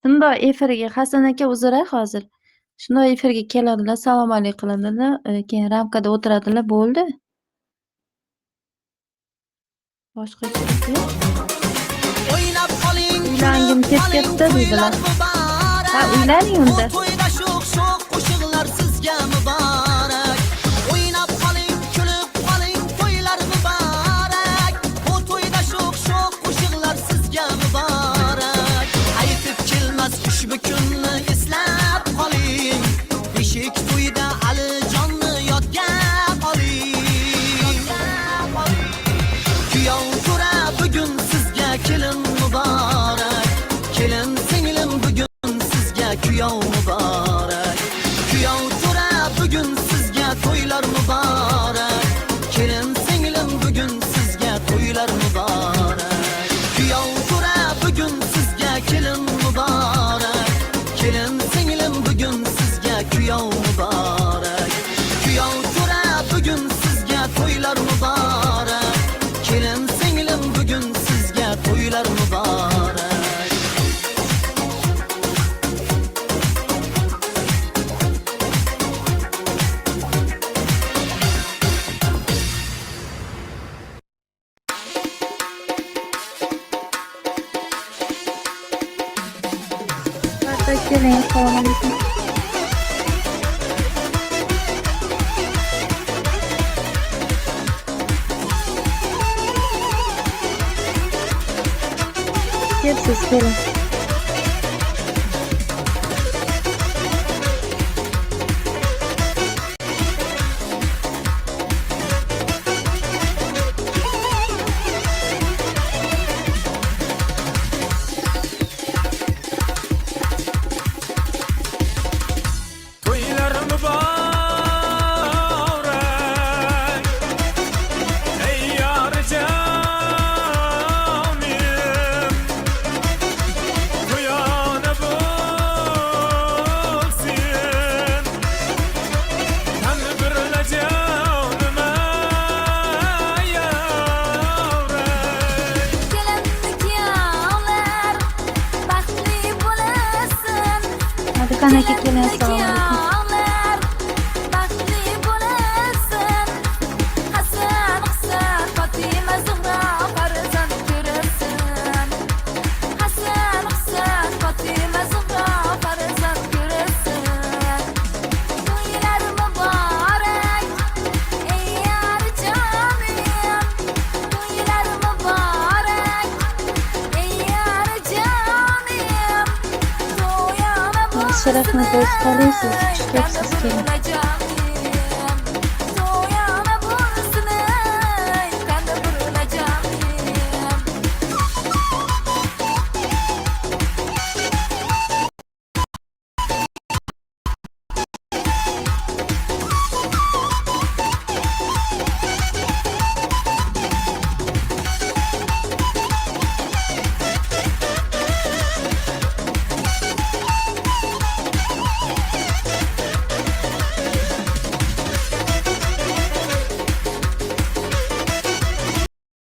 Shundoq efirga Hasan aka uzr hozir. Shundoq efirga keladilar, salom alik qiladilar, keyin ramkada o'tiradilar, bo'ldi. Boshqacha yo'q. O'ynab qoling, Uylangim ketyapti deydilar. Ha, uylaning unda. to'yda sho'x qo'shiqlar sizga muborak. O'ynab qoling, kulib qoling, to'ylar muborak. Bu to'yda sho'x qo'shiqlar sizga muborak. Aytib kelmas ushbu kunni eslab qoling. Beshik to'yda Alijonni yodga oling. Kuyov to'ra bugun sizga kelin muborak. Kelin singlim bugun sizga kuyov muborak. Kuyov to'ra bugun sizga to'ylar muborak. Kelin singlim bugun sizga to'ylar muborak. Kuyov to'ra bugun sizga kelin muborak. Kelin singlim bugun sizga kuyov muborak. Kuyov to'ra bugun sizga to'ylar muborak. Kelin singlim bugun sizga to'ylar muborak. Hatta keling, assalomu alaykum. Kelsiz, keling. To'ylar muborak, ey yor jonim, to'yona bo'lsin, tanbirla jonim ay yavray. Kelinni kuyovlar baxtli bo'lasin. Madihan aka keling, assalomu alaykum. Kuyovlar baxtli bo'lasin. Hasan, Husan, Fatima, Zuhra farzand ko'rsin. Hasan, Husan, Fatima, Zuhra farzand ko'rsin. To'ylar muborak, ey yor jonim. To'ylar muborak, ey yor jonim. To'yona Sharafni do'st qolaysiz, xushkepsiz keling.